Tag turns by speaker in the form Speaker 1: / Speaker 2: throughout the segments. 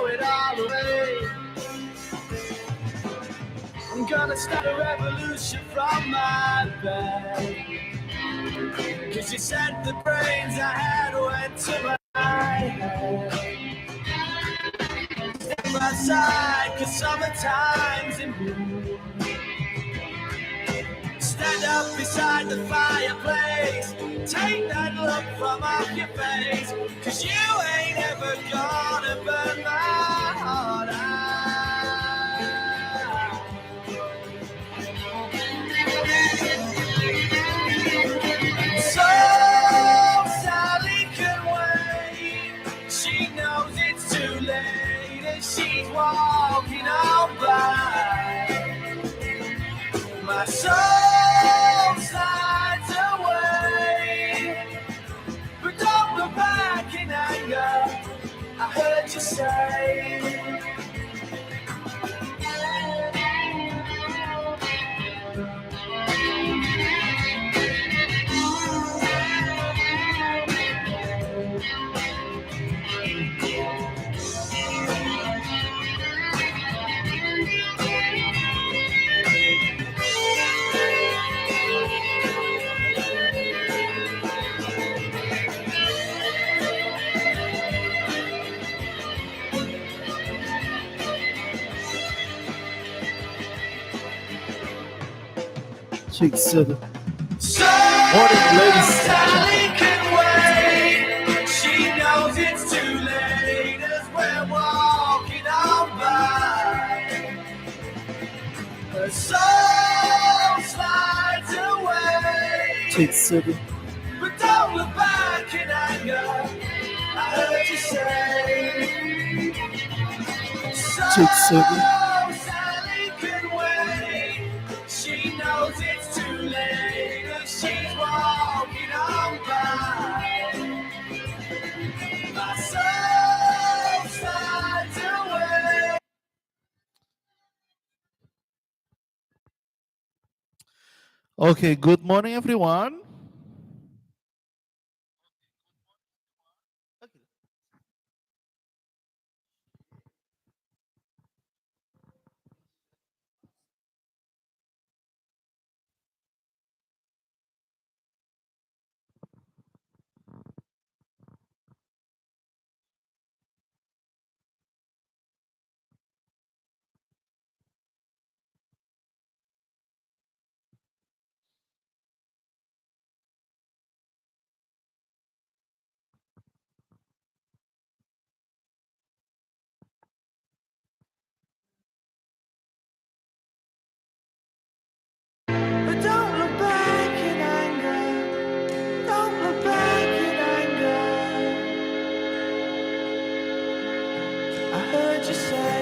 Speaker 1: it all away. I'm gonna start a revolution from my bed. Cause you said the brains I had went to my head. Step outside, cause summertime's in bloom. Stand up beside the fireplace. Take that look from off your face. Cause you ain't ever gonna burn my heart out. So Sally can wait. She knows it's too late and she's walking on by. My soul slides away, but don't look back in anger. I heard you say.
Speaker 2: Six, seven.
Speaker 1: Morning, ladies. Sally can wait. She knows it's too late as we're walking on by. Her soul slides away.
Speaker 2: Six, seven.
Speaker 1: But don't look back in anger. I heard you say.
Speaker 2: Six, seven.
Speaker 1: Sally can wait. She knows it's too late and she's walking on by. My soul slides away.
Speaker 2: Okay, good morning, everyone.
Speaker 1: But don't look back in anger. Don't look back in anger. I heard you say.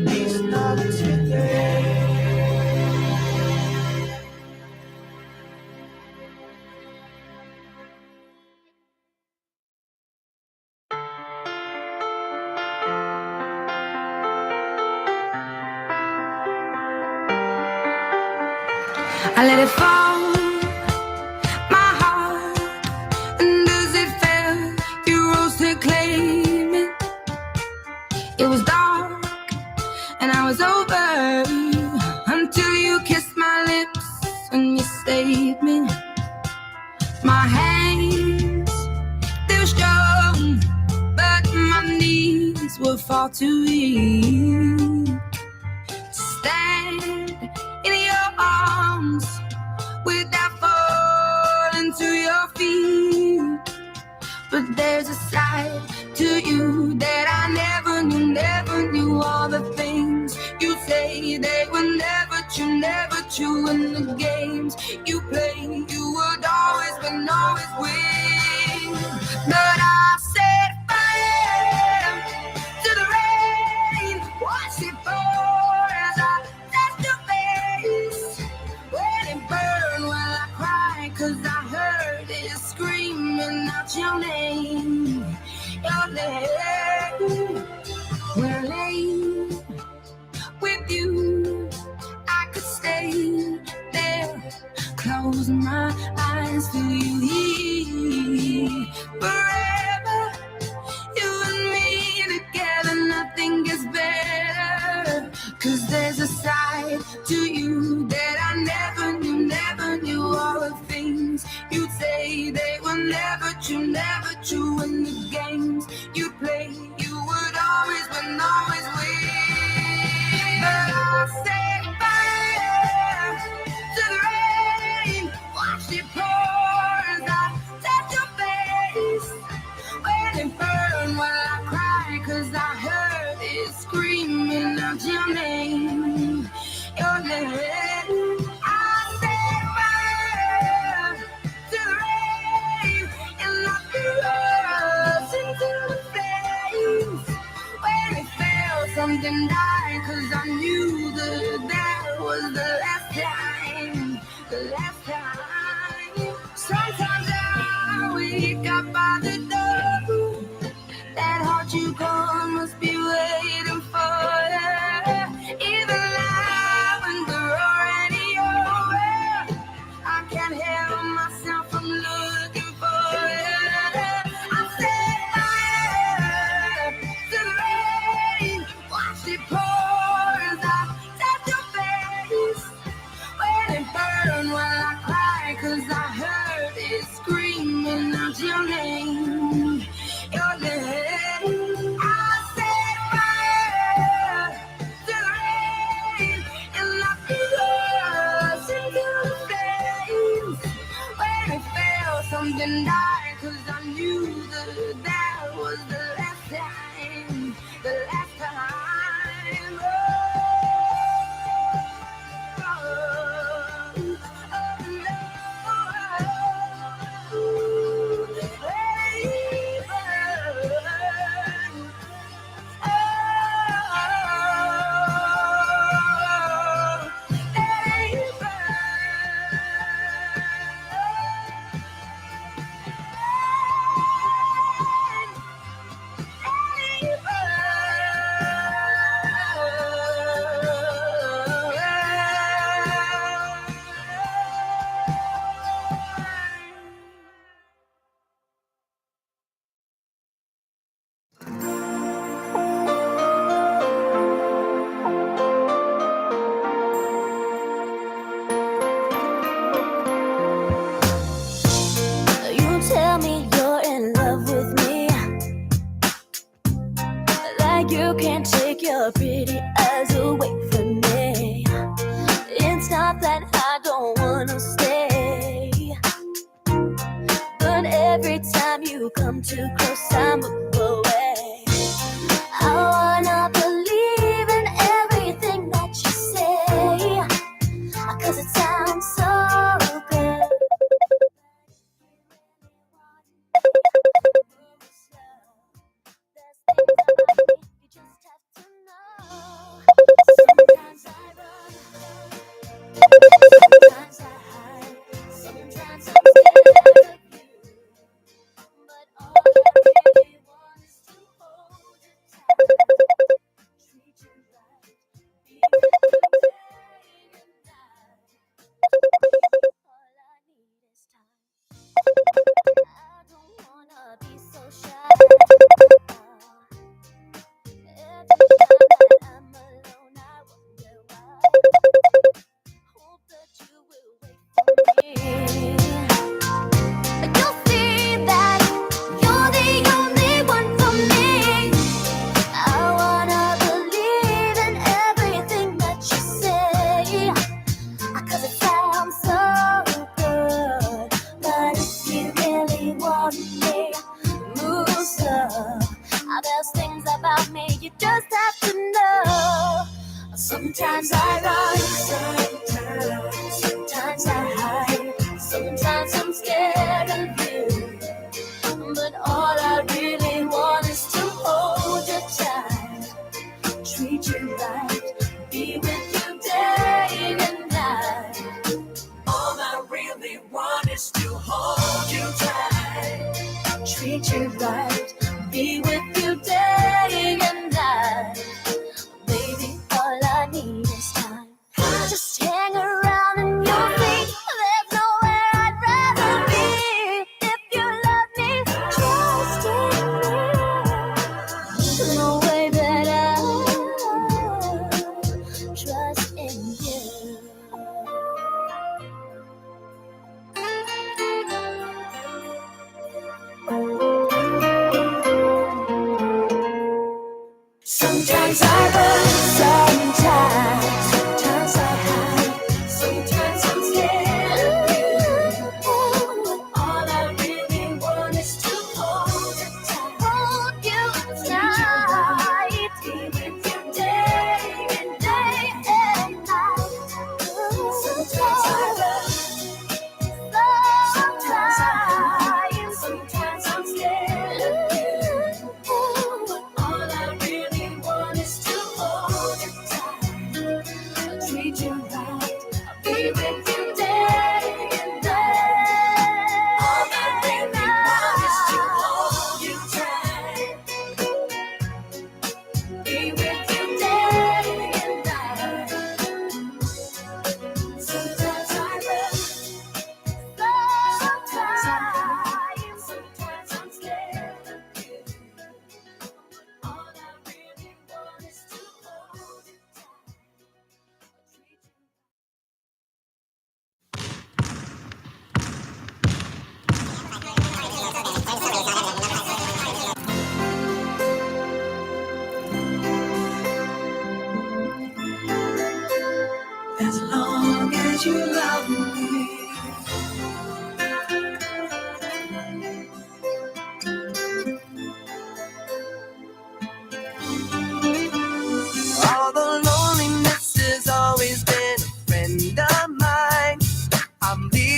Speaker 1: It's not today.
Speaker 3: I let it fall, my heart, and as it fell, you rose to claim it. It was dark, and I was over, until you kissed my lips and you saved me. My hands, they were strong, but my knees were far too weak to stand in your arms without falling to your feet. But there's a side to you that I never knew all the things you say. They were never true in the games you play. You would always win. But I set fire to the rain, watch it pour as I touch your face. When it burned, well I cried, 'cause I heard it screaming out your name, your name. When I lay with you, I could stay there close my eyes, feel you here forever. You and me together, nothing gets better. 'Cause there's a side to you that I never knew. All the things you'd say, they were never true. In the games you play, you would always win, always win. But I'll set fire to the rain, watch it pour as I touch your face. When it burn, while I cry, 'cause I heard it screaming out your name, your name. I set fire to the rain, and I threw us into the flames. When it fell, something died, 'cause I knew that was the last time, the last time. Sometimes I wake up by the door, that heart you gone must be waiting for you. Even now when we're already over, I can't help myself from looking for you. I set fire to the rain, watch it pour as I touch your face. When it burn, while I cry, 'cause I heard it screaming out your name, your name. I set fire to the rain, and I threw us into the flames. When it fell, something died, 'cause I knew that was the last time, the last time.
Speaker 4: You tell me you're in love with me, like you can't take your pretty eyes away from me. It's not that I don't wanna stay, but every time you come too close, I move away. I wanna believe in everything that you say, 'cause it sounds so good. You just have to know. Sometimes I run, sometimes I hide, sometimes I'm scared of you. But all I really want is to hold you tight, treat you right, be with you day and night. All I need is time. I don't wanna be so shy. Every time that I'm alone, I wonder why. Hope that you will wait for me. You'll see that you're the only one for me. I wanna believe in everything that you say, 'cause it sounds so good. But if you really want me, move slow. There's things about me you just have to know. Sometimes I run, sometimes I hide, sometimes I'm scared of you. But all I really want is to hold you tight, treat you right, be with you day and night. All I really want is to hold you tight, treat you right, be with you day and night. Baby, all I need is time. Just hang around and you'll see there's no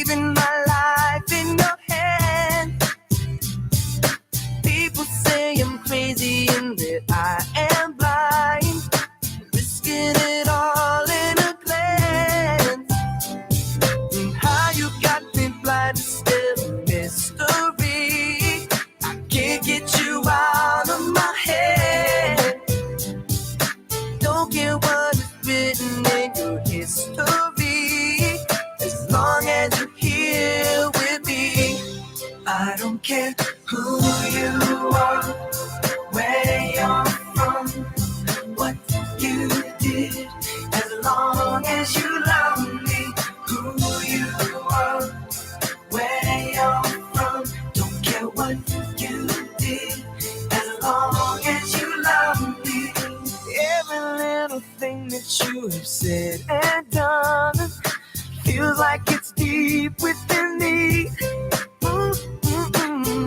Speaker 1: leaving my life in your hand. People say I'm crazy and that I am blind, risking it all in a glance. And how you got me blind is still a mystery. I can't get you out of my head. Don't care what is written in your history, as long as you're here with me. I don't care who you are, where you're from, what you did, as long as you love me. Who you are, where you're from, don't care what you did, as long as you love me. Every little thing that you have said and done feels like it's deep within me.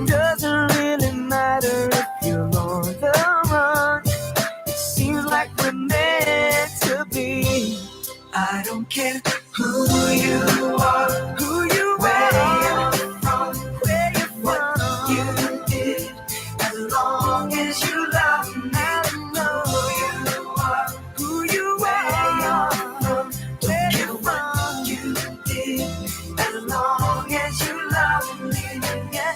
Speaker 1: Doesn't really matter if you're on the run. It seems like we're meant to be. I don't care who you are, where you're from, what you did, as long as you love me. I know who you are, where you're from, don't care what you did, as long as you love me. Yeah.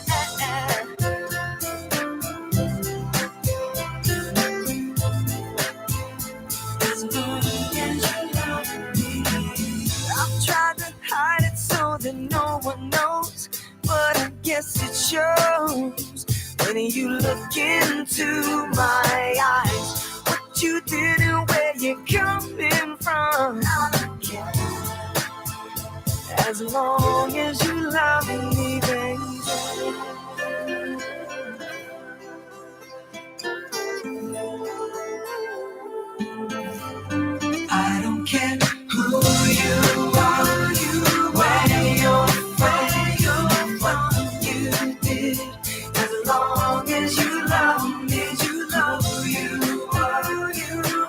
Speaker 1: As long as you love me. I've tried to hide it so that no one knows, but I guess it shows when you look into my eyes. What you did and where you're coming from, I don't care, as long as you love me, baby. I don't care who you are, where you're from, what you did, as long as you love me. You know who you are,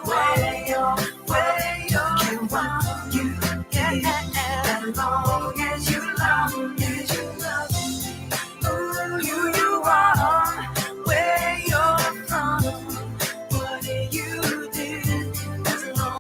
Speaker 1: where you're from, what you did, as long as you love me. You love me. Who you are, where you're from, what you did, as long.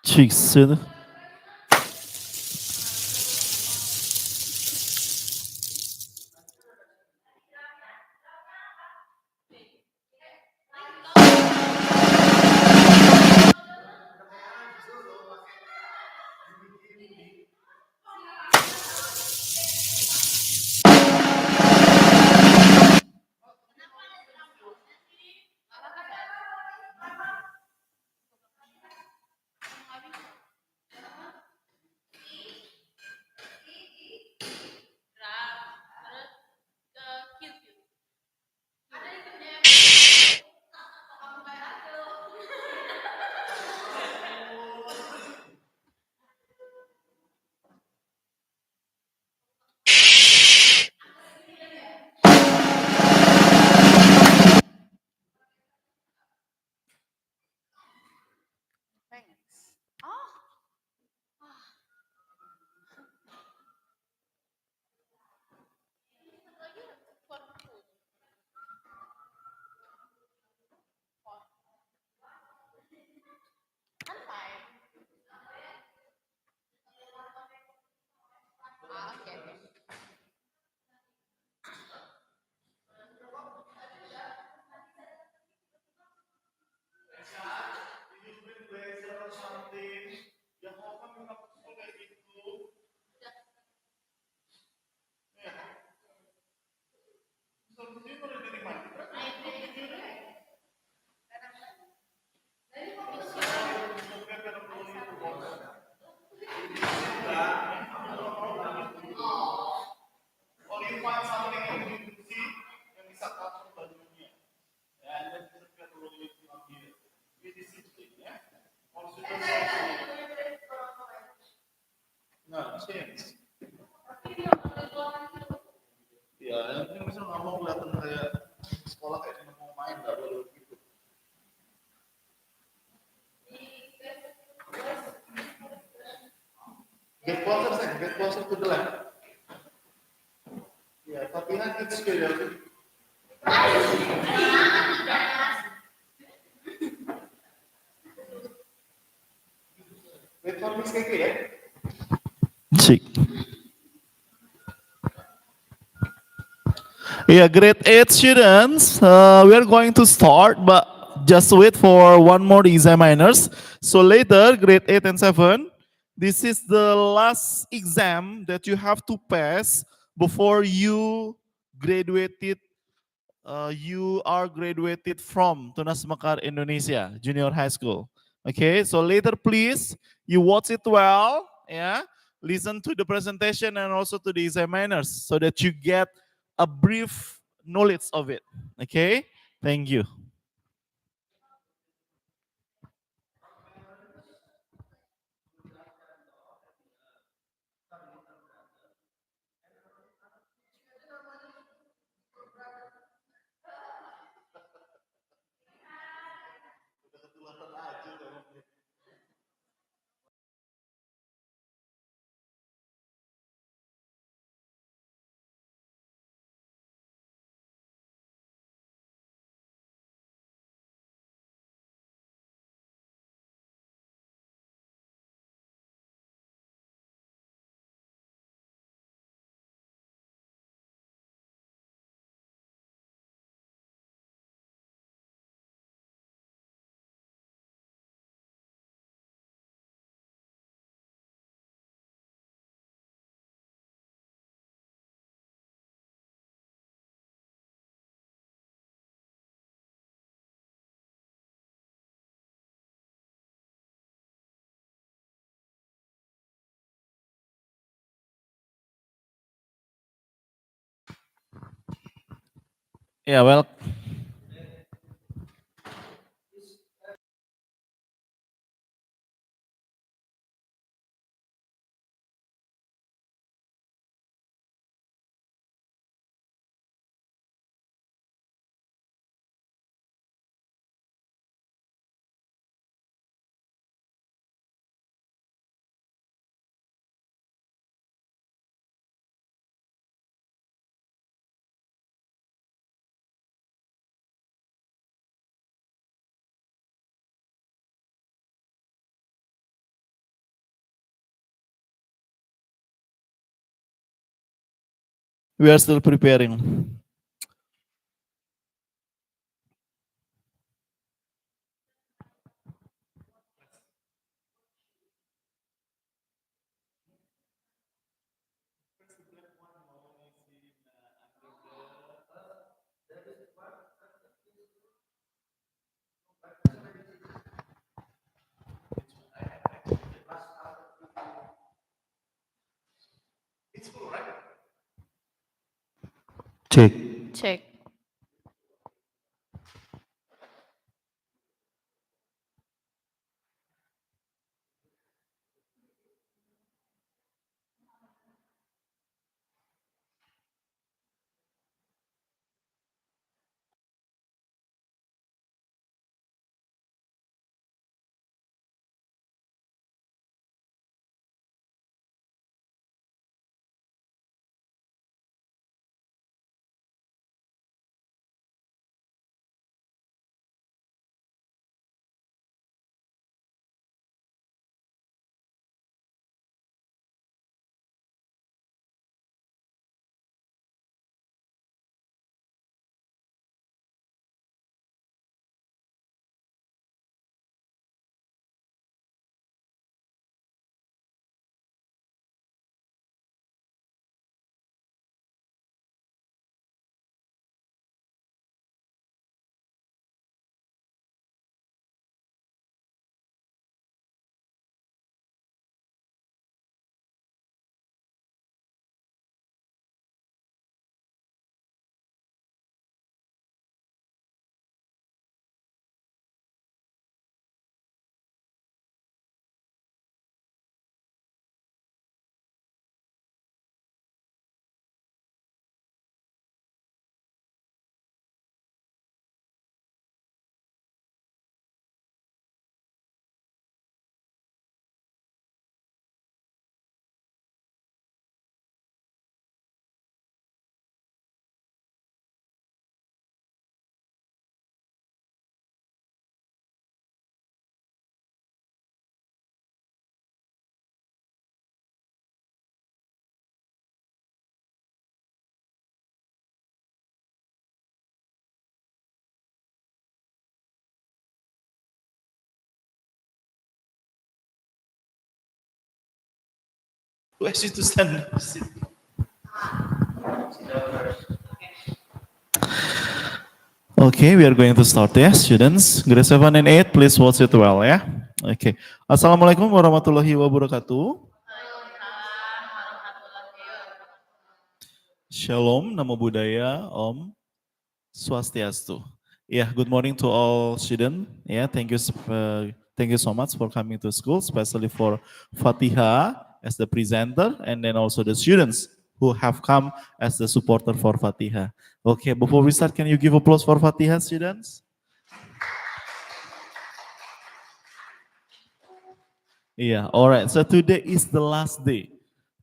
Speaker 2: Chicken. Get closer, saying. Get closer to the left. Yeah, tapi nanti sekali. Wait for Miss Keke ya. Cik. Yeah, grade 8 students, we are going to start, but just wait for one more examiners. So later, grade 8 and 7, this is the last exam that you have to pass before you are graduated from Tunas Mekar Indonesia Junior High School. Okay, so later please, you watch it well, yeah, listen to the presentation and also to the examiners so that you get a brief knowledge of it. Okay, thank you. Yeah, well, We are still preparing.
Speaker 1: Check.
Speaker 5: Check.
Speaker 2: Where is to stand? Okay, we are going to start ya, students. Grade 7 and 8, please watch it well ya. Okay. Assalamualaikum warahmatullahi wabarakatuh. Shalom, Namo Buddhaya, Om Swastiastu. Yeah, good morning to all students. Yeah, thank you so much for coming to school, especially for Fatiha as the presenter, and then also the students who have come as the supporter for Fatiha. Okay, before we start, can you give applause for Fatiha, students? Yeah, all right. So today is the last day.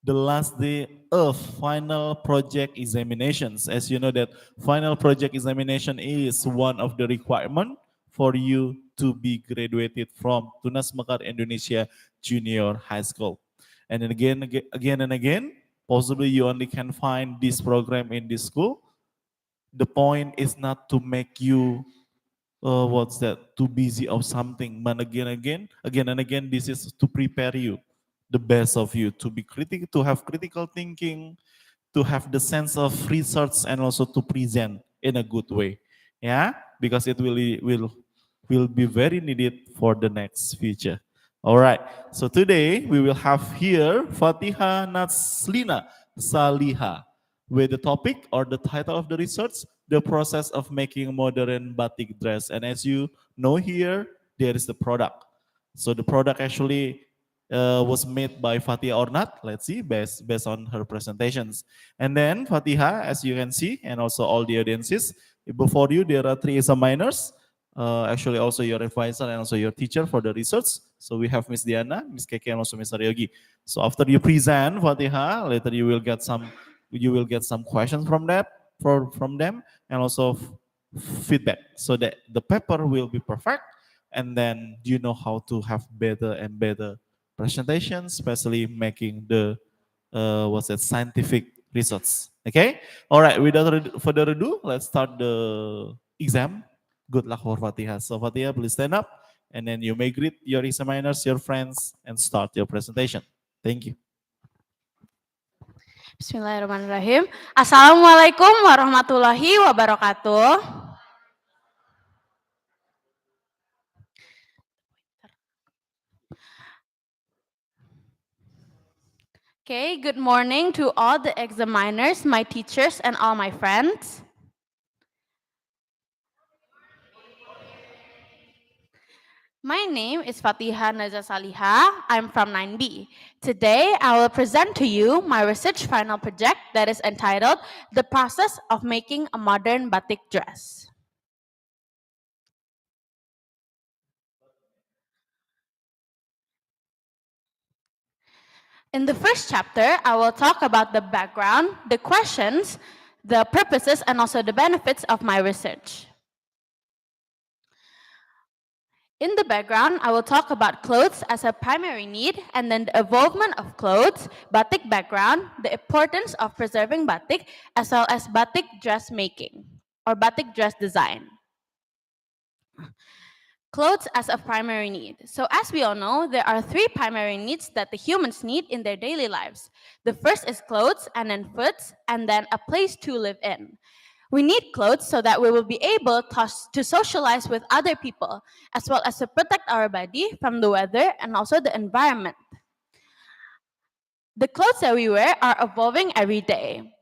Speaker 2: The last day of final project examinations. As you know that final project examination is one of the requirement for you to be graduated from Tunas Mekar Indonesia Junior High School. And then again and again, possibly you only can find this program in this school. The point is not to make you what's that, too busy of something, but again and again, this is to prepare you, the best of you, to be critical, to have critical thinking, to have the sense of research, and also to present in a good way. Yeah, because it will be very needed for the next future. All right, so today we will have here Fatiha Natslina Saliha with the topic or the title of the research, the process of making modern batik dress. And as you know here, there is the product. So the product actually was made by Fatiha or not. Let's see, based on her presentations. And then Fatiha, as you can see, and also all the audiences, before you there are three examiners. Actually also your advisor and also your teacher for the research. So we have Miss Diana, Miss Keke, and also Mr. Yogi. So after you present Fatiha, later you will get some questions from from them, and also feedback, so that the paper will be perfect, and then you know how to have better and better presentations, especially making the what's that, scientific research. Okay? All right, without further ado, let's start the exam. Good luck for Fatiha. So Fatiha, please stand up and then you may greet your examiners, your friends, and start your presentation. Thank you.
Speaker 5: Bismillahirrahmanirrahim. Assalamualaikum warahmatullahi wabarakatuh. Okay, good morning to all the examiners, my teachers, and all my friends. My name is Fatiha Naza Saliha. I'm from 9B. Today, I will present to you my research final project that is entitled The Process of Making a Modern Batik Dress. In the first chapter, I will talk about the background, the questions, the purposes, and also the benefits of my research. In the background, I will talk about clothes as a primary need and then the evolvement of clothes, batik background, the importance of preserving batik, as well as batik dress making or batik dress design. Clothes as a primary need. So as we all know, there are three primary needs that the humans need in their daily lives. The first is clothes, and then foods, and then a place to live in. We need clothes so that we will be able to socialize with other people, as well as to protect our body from the weather and also the environment. The clothes that we wear are evolving every day.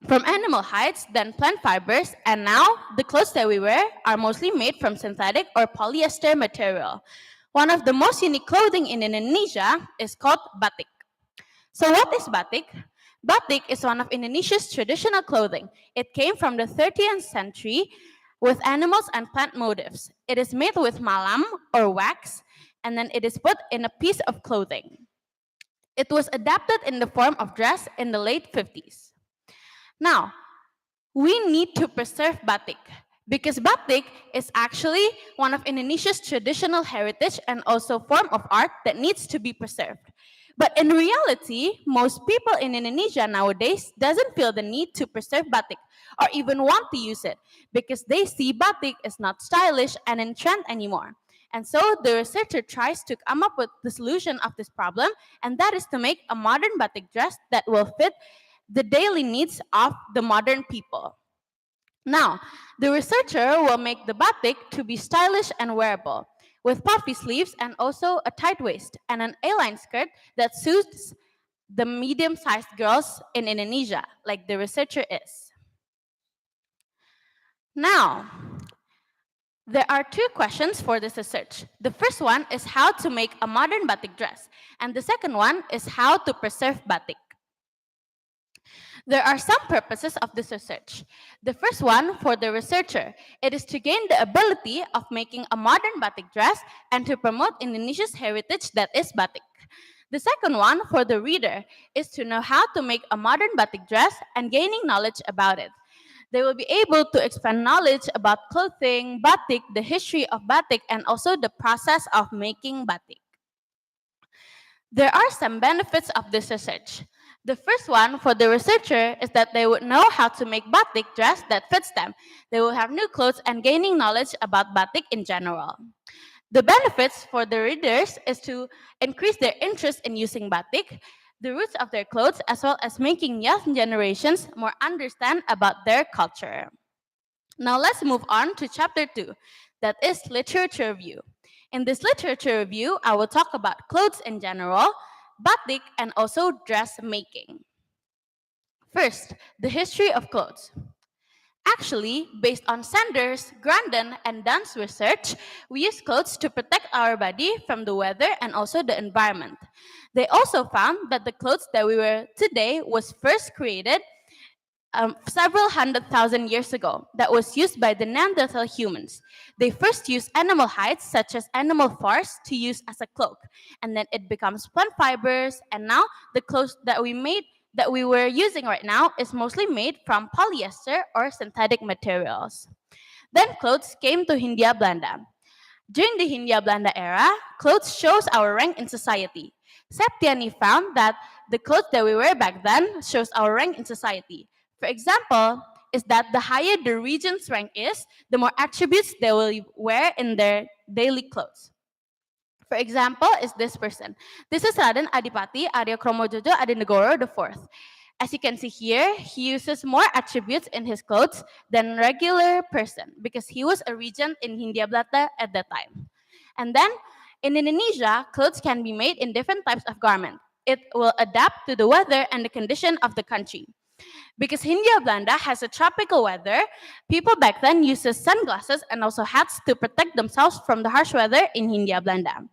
Speaker 5: From animal hides, then plant fibers, and now the clothes that we wear are mostly made from synthetic or polyester material. One of the most unique clothing in Indonesia is called batik. So what is batik? Batik is one of Indonesia's traditional clothing. It came from the 13th century with animals and plant motifs. It is made with malam or wax, and then it is put in a piece of clothing. It was adapted in the form of dress in the late 50s. Now, we need to preserve batik because batik is actually one of Indonesia's traditional heritage and also form of art that needs to be preserved. But in reality, most people in Indonesia nowadays doesn't feel the need to preserve batik or even want to use it because they see batik is not stylish and in trend anymore. And so the researcher tries to come up with the solution of this problem, and that is to make a modern batik dress that will fit the daily needs of the modern people. Now, the researcher will make the batik to be stylish and wearable, with puffy sleeves and also a tight waist and an A-line skirt that suits the medium-sized girls in Indonesia, like the researcher is. Now, there are two questions for this research. The first one is how to make a modern batik dress, and the second one is how to preserve batik. There are some purposes of this research. The first one, for the researcher, it is to gain the ability of making a modern batik dress and to promote Indonesia's heritage that is batik. The second one, for the reader, is to know how to make a modern batik dress and gaining knowledge about it. They will be able to expand knowledge about clothing, batik, the history of batik, and also the process of making batik. There are some benefits of this research. The first one for the researcher is that they would know how to make batik dress that fits them. They will have new clothes and gaining knowledge about batik in general. The benefits for the readers is to increase their interest in using batik, the roots of their clothes, as well as making young generations more understand about their culture. Now let's move on to chapter 2, that is literature review. In this literature review, I will talk about clothes in general, batik, and also dress making. First, the history of clothes. Actually, based on Sanders, Grandin, and Dunn's research, we use clothes to protect our body from the weather and also the environment. They also found that the clothes that we wear today was first created several 100,000 years ago that was used by the Neanderthal humans. They first used animal hides such as animal furs to use as a cloak, and then it becomes plant fibers, and now the clothes that we were using right now is mostly made from polyester or synthetic materials. Then clothes came to Hindia Belanda. During the Hindia Belanda era, clothes shows our rank in society. Septiani found that the clothes that we wear back then shows our rank in society. For example, is that the higher the region's rank is, the more attributes they will wear in their daily clothes. For example, is this person. This is Raden Adipati Arya Kromojojo Adinegoro IV. As you can see here, he uses more attributes in his clothes than regular person because he was a regent in Hindia Belanda at that time. And then in Indonesia, clothes can be made in different types of garment. It will adapt to the weather and the condition of the country. Because Hindia Belanda has a tropical weather, people back then uses sunglasses and also hats to protect themselves from the harsh weather in Hindia Belanda.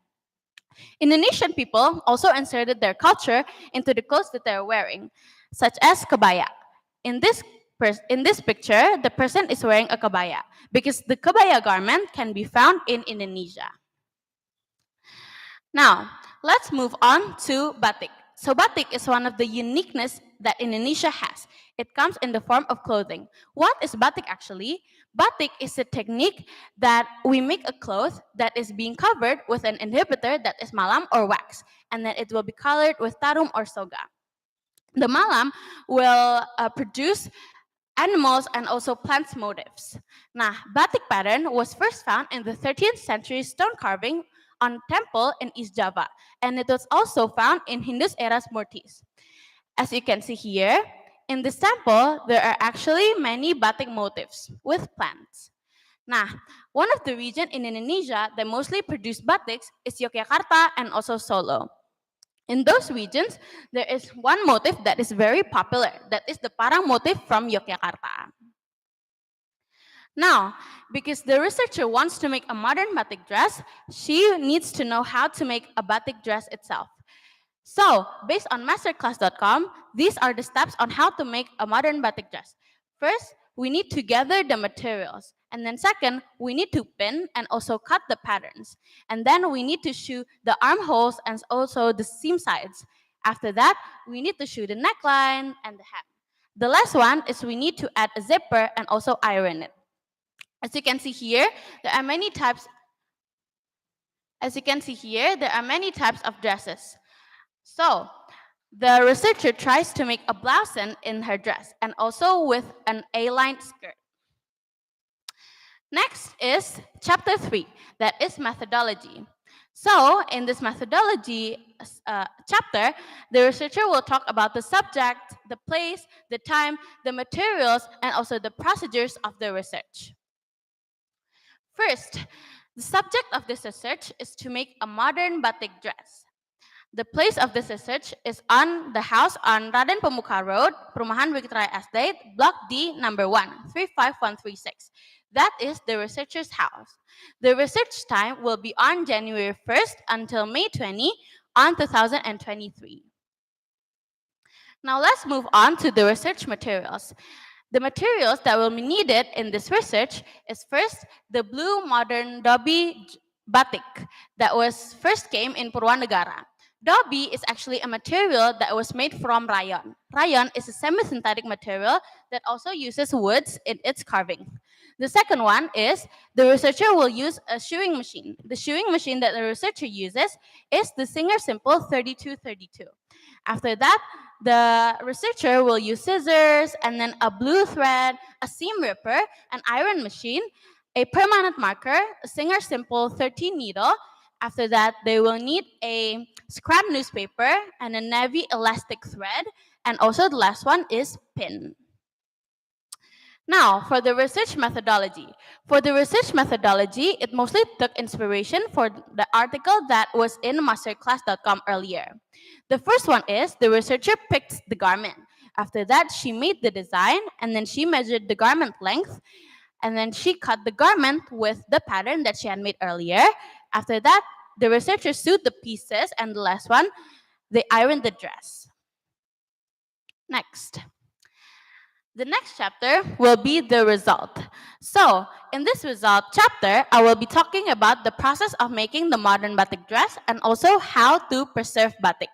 Speaker 5: Indonesian people also inserted their culture into the clothes that they're wearing, such as kebaya. In this picture, the person is wearing a kebaya because the kebaya garment can be found in Indonesia. Now, let's move on to batik. So batik is one of the uniqueness that Indonesia has. It comes in the form of clothing. What is batik actually? Batik is a technique that we make a cloth that is being covered with an inhibitor that is malam or wax, and then it will be colored with tarum or soga. The malam will produce animals and also plants motifs. Nah, batik pattern was first found in the 13th century stone carving on temple in East Java, and it was also found in Hindus eras Murtis. As you can see here, in this temple, there are actually many batik motifs with plants. Nah, one of the regions in Indonesia that mostly produce batiks is Yogyakarta and also Solo. In those regions, there is one motif that is very popular. That is the parang motif from Yogyakarta. Now, because the researcher wants to make a modern batik dress, she needs to know how to make a batik dress itself. So, based on masterclass.com, these are the steps on how to make a modern batik dress. First, we need to gather the materials. And then second, we need to pin and also cut the patterns. And then we need to shoe the armholes and also the seam sides. After that, we need to shoe the neckline and the hem. The last one is we need to add a zipper and also iron it. As you can see here, there are many types. As you can see here, there are many types of dresses. So, the researcher tries to make a blouse in her dress and also with an A-line skirt. Next is chapter 3, that is methodology. So, in this methodology chapter, the researcher will talk about the subject, the place, the time, the materials, and also the procedures of the research. First, the subject of this research is to make a modern batik dress. The place of this research is on the house on Raden Pemuka Road, Perumahan Bukit Raya Estate, Block D, number 1, 35136. That is the researcher's house. The research time will be on January 1st until May 20 on 2023. Now let's move on to the research materials. The materials that will be needed in this research is first the blue modern Dobi batik that was first came in Purwanegara. Dobi is actually a material that was made from rayon. Rayon is a semi-synthetic material that also uses woods in its carving. The second one is the researcher will use a shoeing machine. The shoeing machine that the researcher uses is the Singer Simple 3232. After that, the researcher will use scissors and then a blue thread, a seam ripper, an iron machine, a permanent marker, a Singer Simple 13 needle. After that, they will need a scrap newspaper and a navy elastic thread. And also the last one is pin. Now, for the research methodology. For the research methodology, it mostly took inspiration for the article that was in masterclass.com earlier. The first one is the researcher picked the garment. After that, she made the design and then she measured the garment length and then she cut the garment with the pattern that she had made earlier. After that, the researcher sewed the pieces and the last one, they ironed the dress. Next. The next chapter will be the result. So, in this result chapter, I will be talking about the process of making the modern batik dress and also how to preserve batik.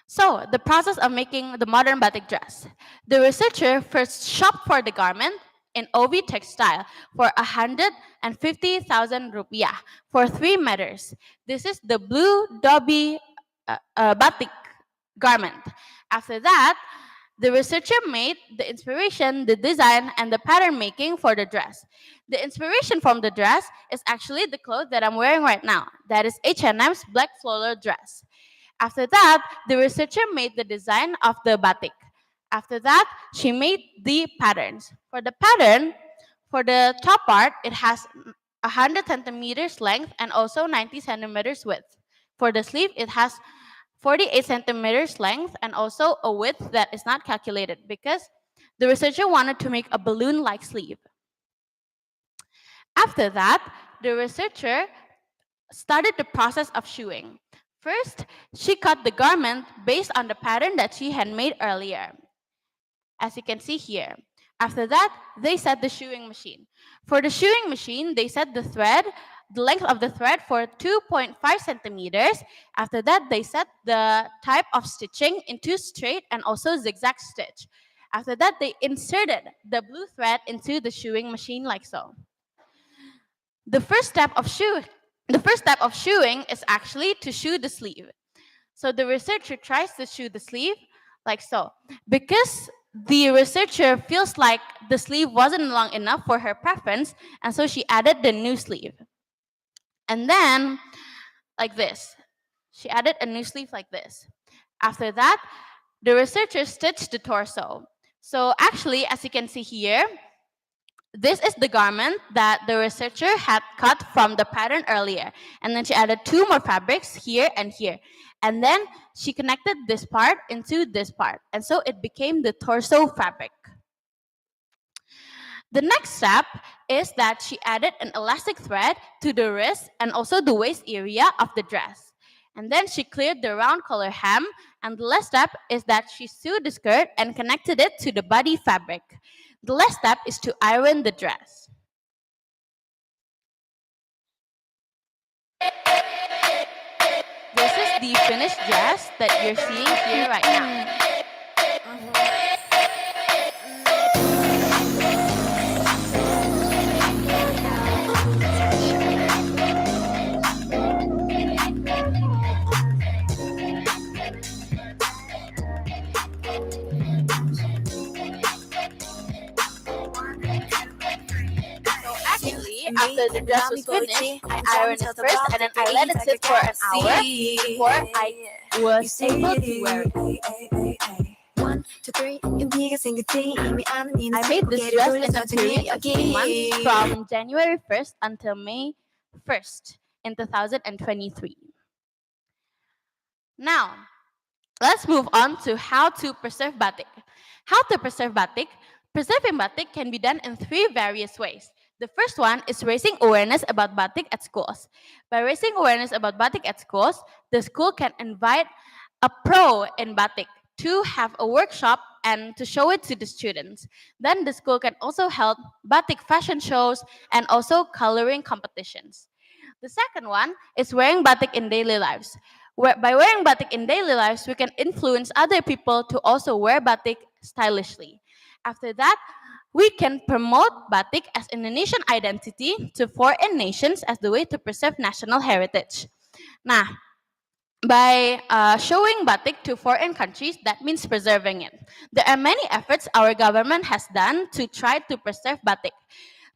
Speaker 5: So, the process of making the modern batik dress. The researcher first shopped for the garment in OV textile for 150,000 rupiah for 3 meters. This is the blue Dobby batik garment. After that, the researcher made the inspiration, the design, and the pattern making for the dress. The inspiration from the dress is actually the clothes that I'm wearing right now. That is H&M's black floral dress. After that, the researcher made the design of the batik. After that, she made the patterns. For the pattern, for the top part, it has 100 centimeters length and also 90 centimeters width. For the sleeve, it has 48 centimeters length and also a width that is not calculated because the researcher wanted to make a balloon-like sleeve. After that, the researcher started the process of shoeing. First, she cut the garment based on the pattern that she had made earlier, as you can see here. After that, they set the shoeing machine. For the shoeing machine, they set the length of the thread for 2.5 centimeters. After that, they set the type of stitching into straight and also zigzag stitch. After that, they inserted the blue thread into the shoeing machine like so. The first step of shoeing is actually to shoe the sleeve. So the researcher tries to shoe the sleeve like so. Because the researcher feels like the sleeve wasn't long enough for her preference, and so she added the new sleeve. And then, like this. She added a new sleeve like this. After that, the researcher stitched the torso. So actually, as you can see here, this is the garment that the researcher had cut from the pattern earlier. And then she added 2 more fabrics here and here. And then she connected this part into this part. And so it became the torso fabric. The next step is that she added an elastic thread to the wrist and also the waist area of the dress. And then she cleared the round collar hem. And the last step is that she sewed the skirt and connected it to the body fabric. The last step is to iron the dress. This is the finished dress that you're seeing here right now. After the dress was finished, I ironed it first and then I let it sit for an hour before I was able to wear it. I made this dress in a period of 3 months from January 1st until May 1st in 2023. Now, let's move on to how to preserve batik. How to preserve batik? Preserving batik can be done in 3 various ways. The first one is raising awareness about batik at schools. By raising awareness about batik at schools, the school can invite a pro in batik to have a workshop and to show it to the students. Then the school can also hold batik fashion shows and also coloring competitions. The second one is wearing batik in daily lives. By wearing batik in daily lives, we can influence other people to also wear batik stylishly. After that, we can promote batik as Indonesian identity to foreign nations as the way to preserve national heritage. Nah, by showing batik to foreign countries, that means preserving it. There are many efforts our government has done to try to preserve batik.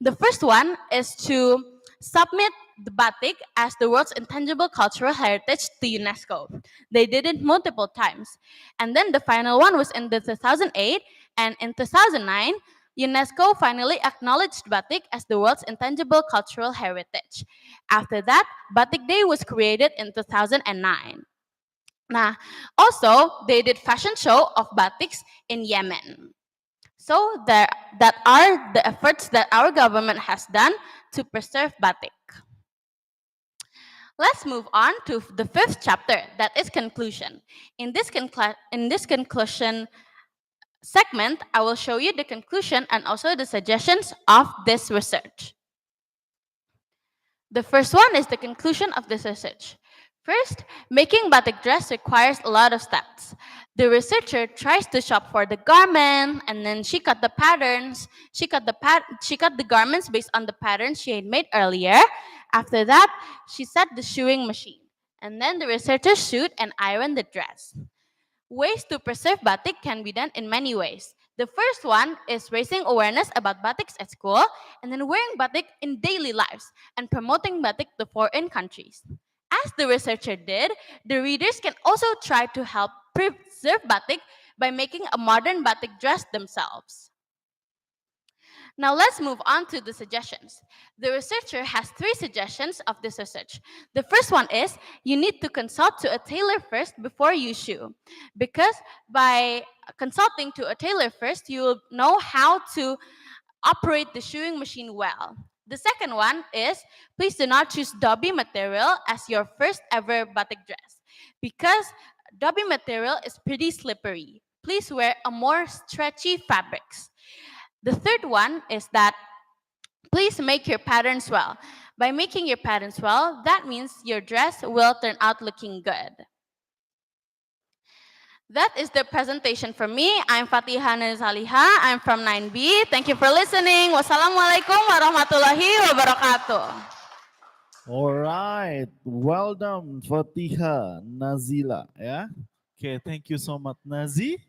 Speaker 5: The first one is to submit the batik as the world's intangible cultural heritage to UNESCO. They did it multiple times. And then the final one was in the 2008, and in 2009, UNESCO finally acknowledged batik as the world's intangible cultural heritage. After that, Batik Day was created in 2009. Nah, also, they did fashion show of batiks in Yemen. So that are the efforts that our government has done to preserve batik. Let's move on to the 5th chapter, that is conclusion. In this conclusion segment, I will show you the conclusion and also the suggestions of this research. The first one is the conclusion of this research. First, making batik dress requires a lot of steps. The researcher tries to shop for the garment, and then she cut the patterns. She cut the garments based on the patterns she had made earlier. After that, she set the sewing machine, and then the researcher sewed and ironed the dress. Ways to preserve batik can be done in many ways. The first one is raising awareness about batiks at school, and then wearing batik in daily lives and promoting batik to foreign countries. As the researcher did, the readers can also try to help preserve batik by making a modern batik dress themselves. Now let's move on to the suggestions. The researcher has three suggestions of this research. The first one is you need to consult to a tailor first before you sew, because by consulting to a tailor first, you will know how to operate the sewing machine well. The second one is please do not choose dobby material as your first ever batik dress, because dobby material is pretty slippery. Please wear a more stretchy fabrics. The third one is that please make your patterns well. By making your patterns well, that means your dress will turn out looking good. That is the presentation for me. I'm Fatiha Nazaliha. I'm from 9B. Thank you for listening. Wassalamualaikum warahmatullahi wabarakatuh.
Speaker 2: All right, well done, Fatiha Nazila. Yeah. Okay, thank you so much, Naslina.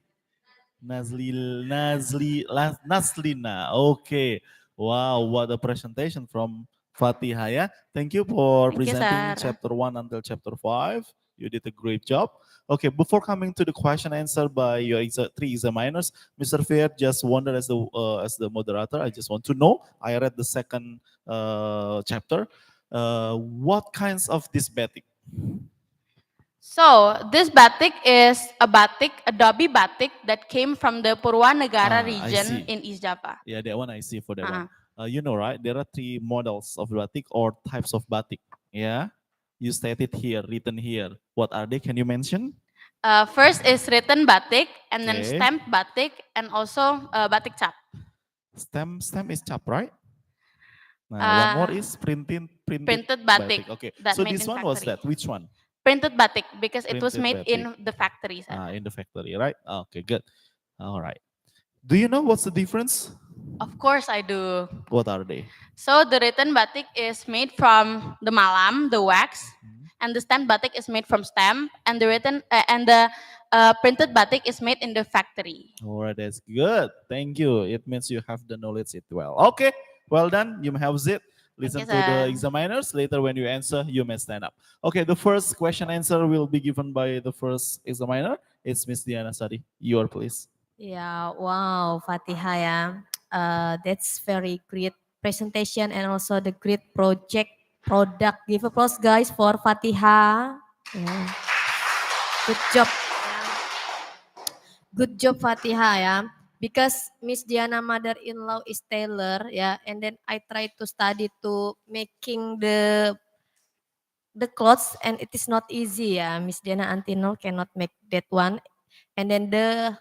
Speaker 2: Okay. Wow, what a presentation from Fatiha. Yeah. Thank you for
Speaker 5: Thank you,
Speaker 2: presenting
Speaker 5: sir.
Speaker 2: chapter 1 until chapter 5. You did a great job. Okay, before coming to the question answer by your three examiners, Mr. Fair just wondered as the moderator. I just want to know. I read the second chapter. What kinds of this batik?
Speaker 5: So this batik is a batik, a dobby batik that came from the Purwanegara
Speaker 2: I
Speaker 5: region
Speaker 2: see.
Speaker 5: in East Java.
Speaker 2: Yeah, that one I see for that one.
Speaker 5: Uh-uh.
Speaker 2: You know, right? There are three models of batik or types of batik. Yeah, you stated here, written here. What are they? Can you mention?
Speaker 5: First is written batik, and then
Speaker 2: Okay.
Speaker 5: stamped batik, and also batik cap.
Speaker 2: Stem is chap, right? One more
Speaker 5: Uh,
Speaker 2: is printed
Speaker 5: Printed batik
Speaker 2: Okay,
Speaker 5: that
Speaker 2: so
Speaker 5: made
Speaker 2: this
Speaker 5: in
Speaker 2: one was
Speaker 5: factory.
Speaker 2: that. Which one?
Speaker 5: Printed batik because it was
Speaker 2: Printed
Speaker 5: made
Speaker 2: batik.
Speaker 5: in the factory, sir.
Speaker 2: In the factory, right? Okay, good. All right. Do you know what's the difference?
Speaker 5: Of course I do.
Speaker 2: What are they?
Speaker 5: So the written batik is made from the malam, the wax, and the stamped batik is made from stamp, and the printed batik is made in the factory.
Speaker 2: All right, that's good. Thank you. It means you have the knowledge it well. Okay, well done. You have it. Listen
Speaker 5: you,
Speaker 2: to the
Speaker 5: sir.
Speaker 2: examiners. Later, when you answer, you may stand up. Okay, the first question answer will be given by the first examiner. It's Miss Diana Sari. Your please.
Speaker 6: Yeah, wow, Fatiha ya. That's very great presentation and also the great product. Give applause guys for Fatiha. Yeah. Good job. Good job Fatiha ya. Because Miss Diana mother-in-law is tailor ya, and then I try to study to making the clothes and it is not easy ya. Miss Diana Antino cannot make that one. And then the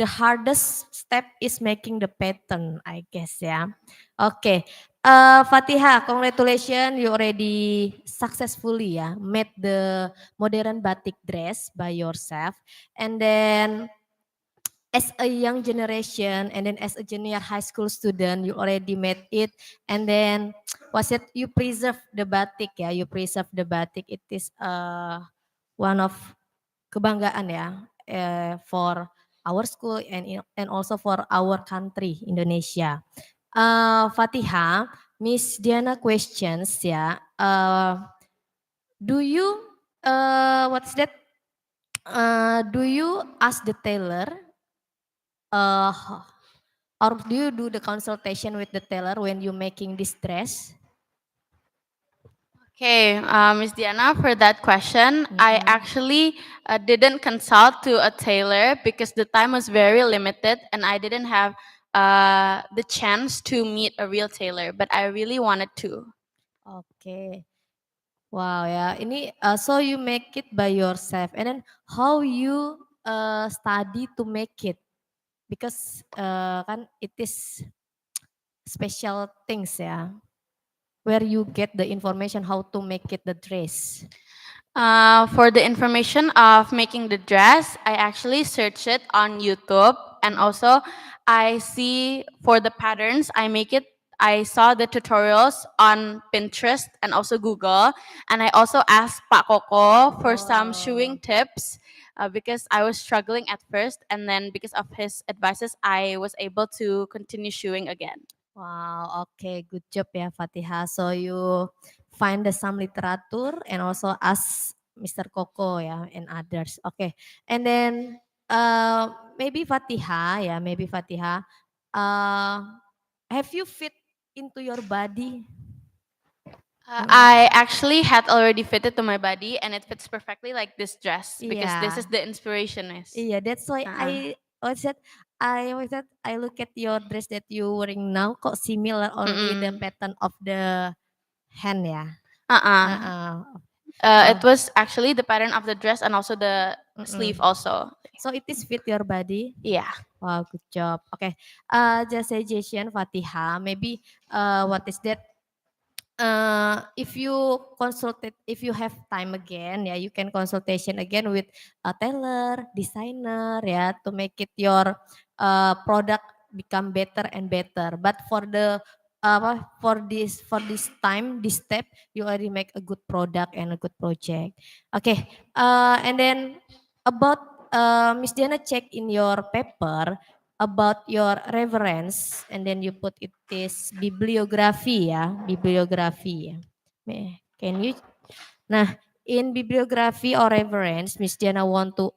Speaker 6: hardest step is making the pattern, I guess ya. Okay. Fatiha, congratulations you already successfully ya made the modern batik dress by yourself. And then as a young generation and then as a junior high school student you already made it, and then was it you preserve the batik ya, you preserve the batik. It is one of kebanggaan ya for our school and also for our country Indonesia. Fatiha, Miss Diana questions ya, do you what's that, do you ask the tailor uh, or do you do the consultation with the tailor when you making this dress?
Speaker 5: Okay, Ms. Diana, for that question, I actually didn't consult to a tailor because the time was very limited and I didn't have the chance to meet a real tailor, but I really wanted to.
Speaker 6: Okay. Wow ya, ini so you make it by yourself, and then how you study to make it, because kan it is special things ya, where you get the information how to make it the dress.
Speaker 5: For the information of making the dress, I actually search it on YouTube, and also I see for the patterns I make it. I saw the tutorials on Pinterest and also Google, and I also asked Pak Koko for some
Speaker 6: Wow.
Speaker 5: shoeing tips because I was struggling at first, and then because of his advices, I was able to continue shoeing again.
Speaker 6: Wow, okay, good job ya Fatiha. So you find the some literature and also ask Mr. Koko ya and others. Okay, and then maybe Fatiha ya, maybe Fatiha. Uh, have you fit into your body?
Speaker 5: I actually had already fitted to my body, and it fits perfectly like this dress because this
Speaker 6: Yeah,
Speaker 5: is the inspiration is.
Speaker 6: yeah. That's why
Speaker 5: Uh-uh.
Speaker 6: I was that I look at your dress that you wearing now. Kok similar only the
Speaker 5: Mm-mm.
Speaker 6: pattern of the hand ya.
Speaker 5: Uh-uh.
Speaker 6: Uh-uh.
Speaker 5: It was actually the pattern of the dress and also the
Speaker 6: Mm-mm.
Speaker 5: sleeve also.
Speaker 6: So it is fit your body.
Speaker 5: Yeah.
Speaker 6: Wow, good job. Okay. Just suggestion Fatiha. Maybe what is that? If you consulted, if you have time again, yeah, you can consultation again with a tailor, designer, yeah, to make it your product become better and better. But for the for this time, this step, you already make a good product and a good project. Okay. And then about Miss Diana check in your paper about your reference and then you put it is bibliography ya, bibliography ya. Can you, nah, in bibliography or reference Miss Diana want to,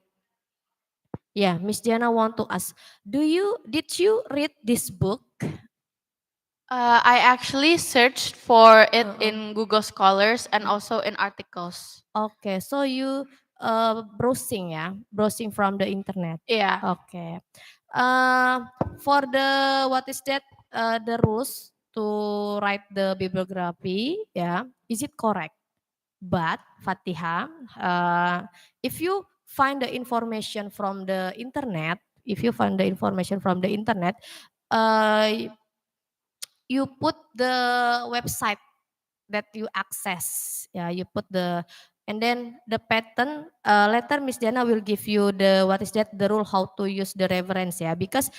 Speaker 6: yeah, Miss Diana want to ask, did you read this book?
Speaker 5: I actually searched for it
Speaker 6: Uh-uh.
Speaker 5: in Google Scholars and also in articles.
Speaker 6: Okay, so you browsing ya, browsing from the internet.
Speaker 5: Yeah.
Speaker 6: Okay. Uh, for the what is that? The rules to write the bibliography, yeah, is it correct? But Fatiha, if you find the information from the internet, if you find the information from the internet, uh, you put the website that you access. Yeah, you put the, and then the pattern later Miss Diana will give you the what is that, the rule how to use the reference ya, because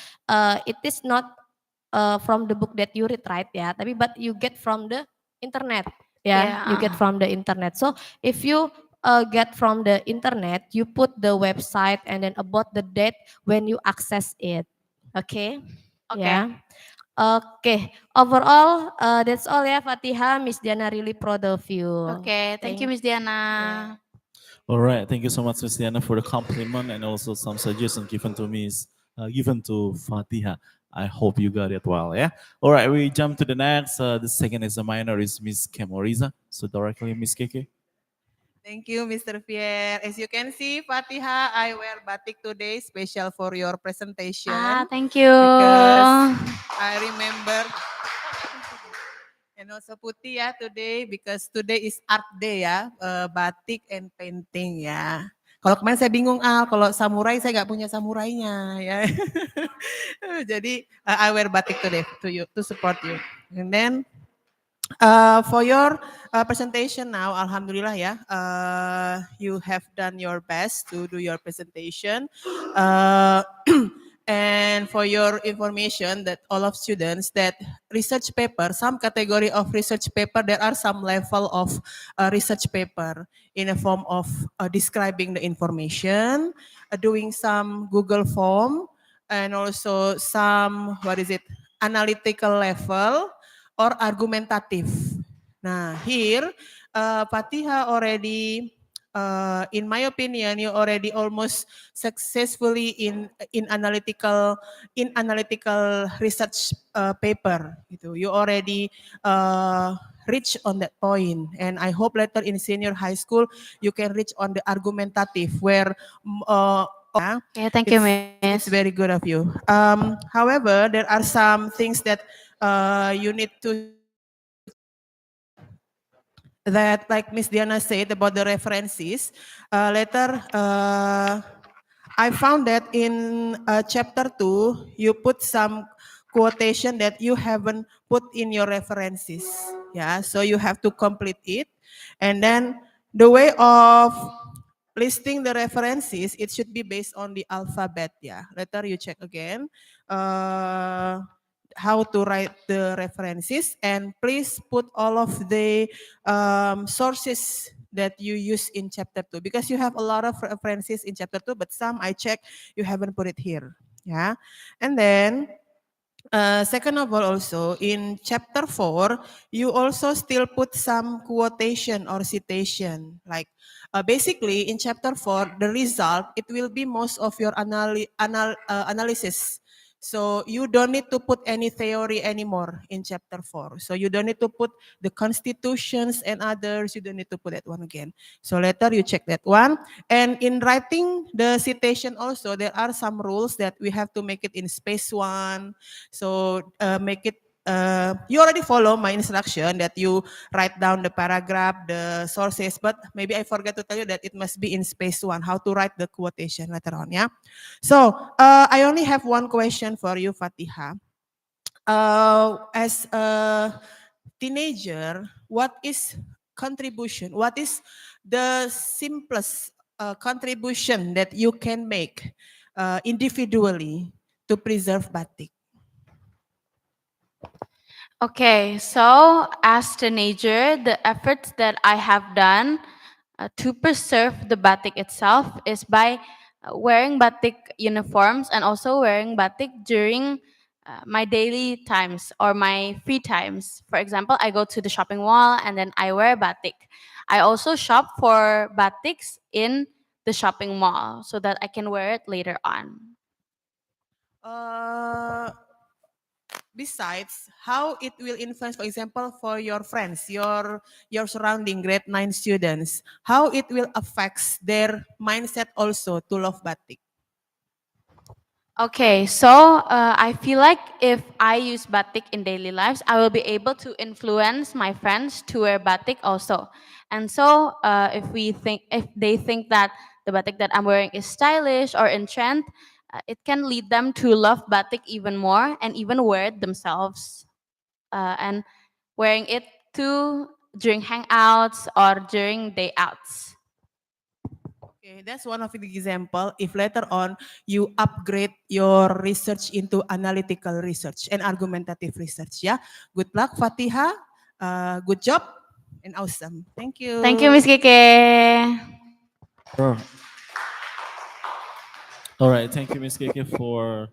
Speaker 6: it is not from the book that you read, right, ya, tapi but you get from the internet, ya,
Speaker 5: Yeah.
Speaker 6: you get from the internet. So if you get from the internet, you put the website and then about the date when you access it. Okay,
Speaker 5: Okay.
Speaker 6: ya. Okay, overall that's all ya Fatiha. Miss Diana really proud of you.
Speaker 5: Okay. Thank you,
Speaker 6: Thank,
Speaker 5: Miss
Speaker 6: yeah.
Speaker 5: Diana.
Speaker 2: All right, thank you so much, Miss Diana, for the compliment and also some suggestions given to me, given to Fatiha. I hope you got it well, yeah? All right, we jump to the next. The second examiner is Miss Kemoriza. So directly, Miss Keke.
Speaker 7: Thank you, Mr. Pierre. As you can see, Fatiha, I wear batik today, special for your presentation.
Speaker 5: Thank you.
Speaker 7: Because I remember, and also putih ya today, because today is art day ya, batik and painting ya. Kalau kemarin saya bingung, kalau samurai saya nggak punya samurainya ya. Jadi I wear batik today to you, to support you. And then for your presentation now, Alhamdulillah ya, you have done your best to do your presentation. Uh, and for your information that all of students that research paper, some category of research paper, there are some level of research paper in a form of describing the information, doing some Google form, and also some, what is it, analytical level, or argumentative. Nah, here Fatiha already, in my opinion, you already almost successfully in analytical research paper. Gitu. You already reach on that point, and I hope later in senior high school you can reach on the argumentative where.
Speaker 5: Okay. Thank you,
Speaker 7: It's
Speaker 5: Miss.
Speaker 7: very good of you. However, there are some things that you need to, that like Miss Diana said about the references. Later, I found that in chapter 2, you put some quotation that you haven't put in your references. Yeah, so you have to complete it. And then the way of listing the references, it should be based on the alphabet, yeah. Later you check again how to write the references, and please put all of the sources that you use in chapter 2, because you have a lot of references in chapter 2, but some I check you haven't put it here, yeah. And then second of all, also in chapter 4, you also still put some quotation or citation. Like basically in chapter 4, the result, it will be most of your analysis. So you don't need to put any theory anymore in chapter 4. So you don't need to put the constitutions and others. You don't need to put that one again. So later you check that one. And in writing the citation also, there are some rules that we have to make it in space one. So make it, you already follow my instruction that you write down the paragraph, the sources, but maybe I forgot to tell you that it must be in space one, how to write the quotation later on, yeah? So I only have one question for you, Fatiha. As a teenager, what is contribution? What is the simplest contribution that you can make individually to preserve batik?
Speaker 5: Okay, so as teenager, the efforts that I have done to preserve the batik itself is by wearing batik uniforms and also wearing batik during my daily times or my free times. For example, I go to the shopping mall and then I wear batik. I also shop for batiks in the shopping mall so that I can wear it later on.
Speaker 7: Uh, Besides, how it will influence, for example, for your friends, your surrounding grade 9 students, how it will affects their mindset also to love batik?
Speaker 5: Okay, so I feel like if I use batik in daily lives, I will be able to influence my friends to wear batik also. And so, if they think that the batik that I'm wearing is stylish or in trend, it can lead them to love batik even more and even wear it themselves. And wearing it too during hangouts or during day outs.
Speaker 7: Okay, that's one of the example. If later on you upgrade your research into analytical research and argumentative research, yeah. Good luck, Fatiha. Good job and awesome. Thank
Speaker 5: Thank you,
Speaker 7: you.
Speaker 5: Miss Keke.
Speaker 2: Sure. All right, thank you, Ms. Keke, for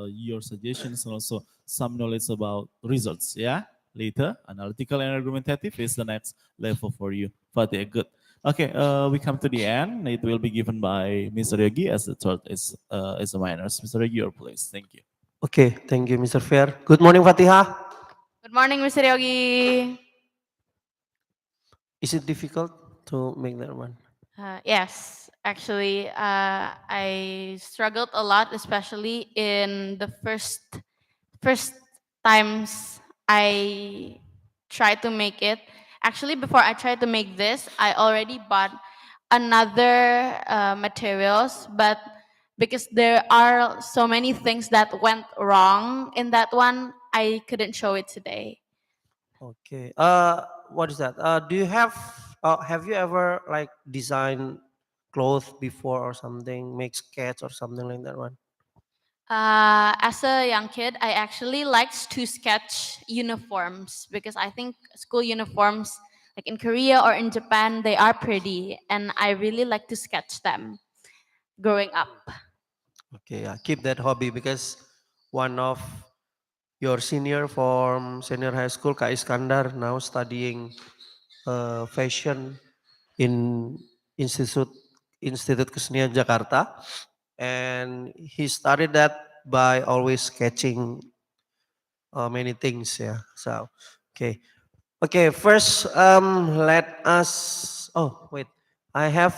Speaker 2: your suggestions and also some knowledge about results. Yeah, later, analytical and argumentative is the next level for you. Fatih, good. Okay, we come to the end. It will be given by Mr. Yogi as the third is the minors. Mr. Yogi, your place. Thank you.
Speaker 8: Okay, thank you, Mr. Fair. Good morning, Fatiha.
Speaker 5: Good morning, Mr. Yogi.
Speaker 8: Is it difficult to make that one?
Speaker 5: Yes, actually, I struggled a lot, especially in the first times I tried to make it. Actually, before I tried to make this, I already bought another materials, but because there are so many things that went wrong in that one, I couldn't show it today.
Speaker 8: Okay. What is that? Do you have you ever like designed clothes before or something, make sketch or something like that one?
Speaker 5: As a young kid, I actually liked to sketch uniforms because I think school uniforms, like in Korea or in Japan, they are pretty, and I really like to sketch them growing up.
Speaker 8: Okay, yeah, keep that hobby because one of your senior from senior high school, Kak Iskandar, now studying fashion in Institute Institute Kesenian Jakarta, and he started that by always sketching many things. Yeah. So, okay, okay. First, let us. Oh, wait. I have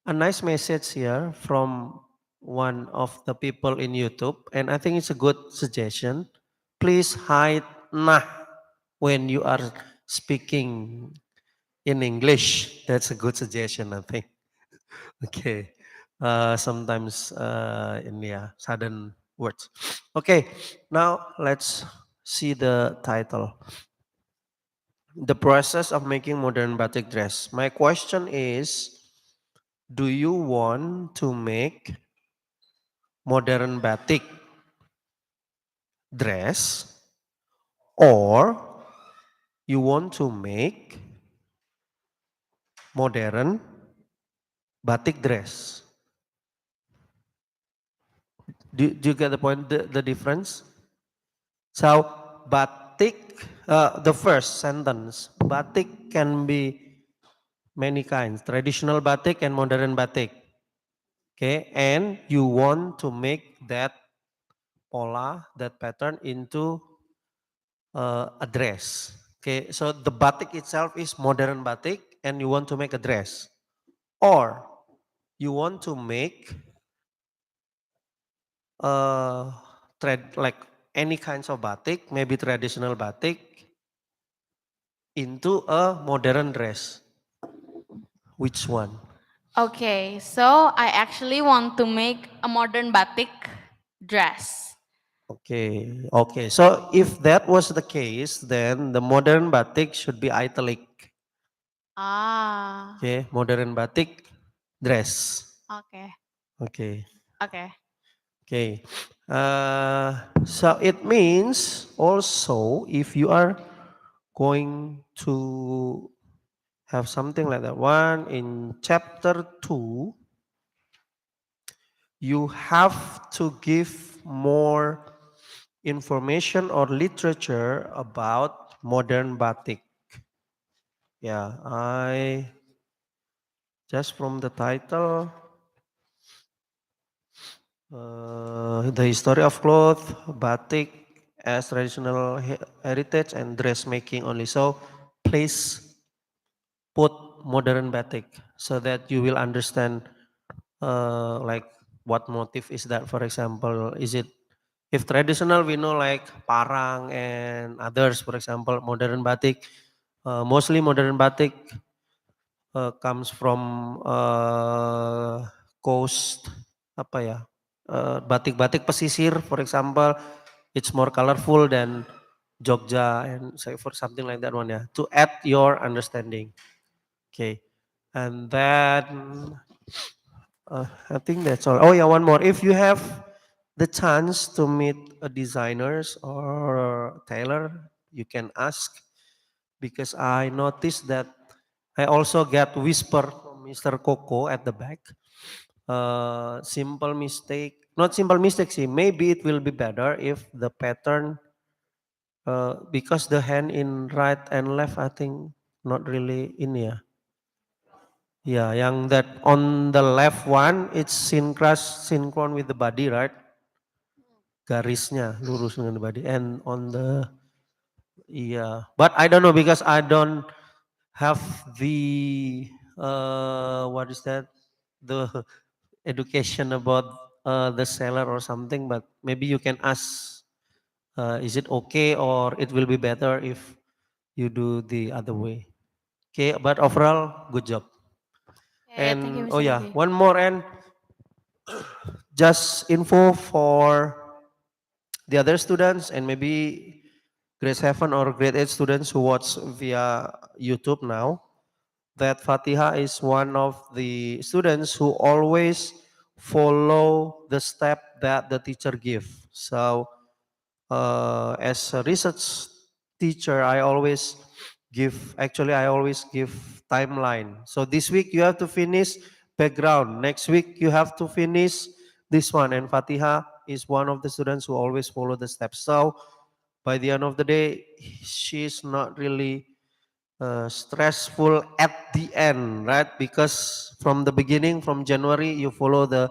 Speaker 8: a nice message here from one of the people in YouTube, and I think it's a good suggestion. Please hide nah when you are speaking in English. That's a good suggestion, I think. Okay. Sometimes in yeah, sudden words. Okay. Now let's see the title. the process of making modern batik dress. My question is, do you want to make modern batik dress or you want to make modern batik dress? Do you get the point, the difference? So batik, the first sentence, batik can be many kinds, traditional batik and modern batik. Okay, and you want to make that pola, that pattern into a dress. Okay, so the batik itself is modern batik and you want to make a dress. Or you want to make like any kinds of batik, maybe traditional batik, into a modern dress. Which one?
Speaker 5: Okay, so I actually want to make a modern batik dress.
Speaker 8: Okay, okay. So if that was the case, then the modern batik should be italic.
Speaker 5: Ah,
Speaker 8: Okay, modern batik dress.
Speaker 5: okay,
Speaker 8: Okay,
Speaker 5: okay.
Speaker 8: okay. So it means also if you are going to have something like that one in chapter 2, you have to give more information or literature about modern batik. Yeah, I just from the title, the history of cloth, batik as traditional heritage and dressmaking only. So please put modern batik so that you will understand like what motif is that. For example, is it if traditional we know like parang and others. For example, modern batik, mostly modern batik comes from coast apa ya, batik-batik pesisir for example, it's more colorful than Jogja and say for something like that one ya, to add your understanding. Okay, and then I think that's all. Oh yeah, one more. If you have the chance to meet a designers or tailor, you can ask because I noticed that I also get whisper from Mr. Coco at the back. Simple mistake, not simple mistake. See, maybe it will be better if the pattern, because the hand in right and left, I think not really in ya. Yeah, yang that on the left one, it's synchron with the body, right? Garisnya lurus dengan body, and on the yeah, but I don't know because I don't have the what is that, the education about the seller or something, but maybe you can ask, is it okay or it will be better if you do the other way. Okay, but overall good job.
Speaker 6: Yeah, thank you,
Speaker 8: And oh
Speaker 6: Mr.
Speaker 8: yeah,
Speaker 6: Robi.
Speaker 8: one more, and just info for the other students and maybe grade 7 or grade 8 students who watch via YouTube now, that Fatiha is one of the students who always follow the step that the teacher give. So as a research teacher, I always give timeline. So this week you have to finish background. Next week you have to finish this one. And Fatiha is one of the students who always follow the steps. So by the end of the day, she is not really stressful at the end, right? Because from the beginning, from January, you follow the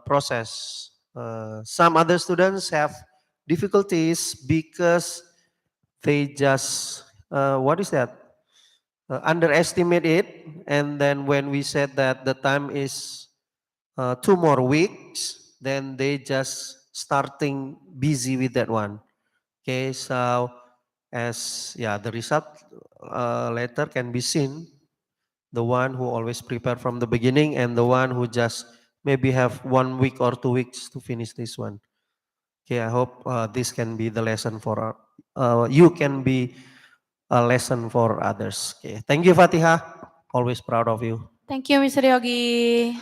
Speaker 8: process. Some other students have difficulties because they just, what is that? Underestimate it. And then when we said that the time is 2 more weeks, then they just starting busy with that one. Okay, so as yeah, the result later can be seen. The one who always prepare from the beginning and the one who just maybe have 1 week or 2 weeks to finish this one. Okay, I hope this can be the lesson for you can be a lesson for others. Okay. Thank you, Fatihah. Always proud of you.
Speaker 5: Thank you, Mr. Yogi.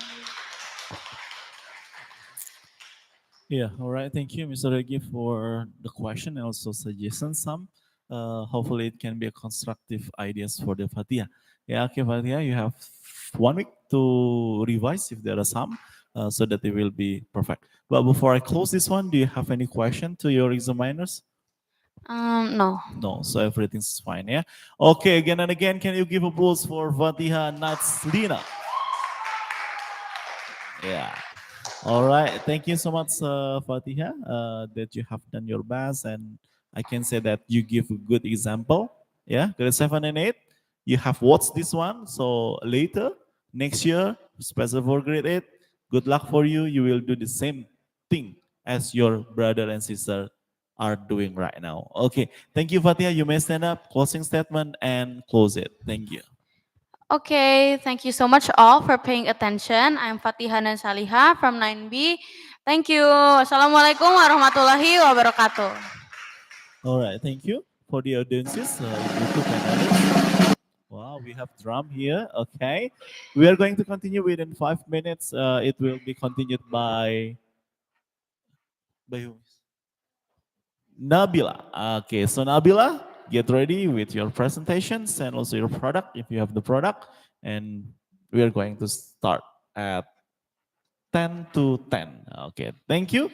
Speaker 2: Yeah, all right. Thank you, Mr. Regi, for the question and also suggestions. Some, hopefully, it can be a constructive ideas for the Fatia. Yeah, okay, Fatia, you have 1 week to revise if there are some, so that it will be perfect. But before I close this one, do you have any question to your examiners?
Speaker 5: No.
Speaker 2: No, so everything's fine. Yeah. Okay, again and again, can you give applause for Fatiha Natslina? Yeah. All right. Thank you so much, Fatiha, that you have done your best. And I can say that you give a good example. Yeah, grade 7 and 8. You have watched this one. So later, next year, special for grade 8, good luck for you. You will do the same thing as your brother and sister are doing right now. Okay. Thank you, Fatiha. You may stand up, closing statement, and close it. Thank you.
Speaker 5: Okay, thank you so much all for paying attention. I'm Fatiha dan Saliha from 9B. Thank you. Assalamualaikum warahmatullahi wabarakatuh.
Speaker 2: All right. Thank you for the audiences in YouTube and others. Wow, we have drum here. Okay. We are going to continue within 5 minutes. It will be continued by who? Nabila. Okay, so Nabila, get ready with your presentations and also your product if you have the product. And we are going to start at 10 to 10. Okay, thank you.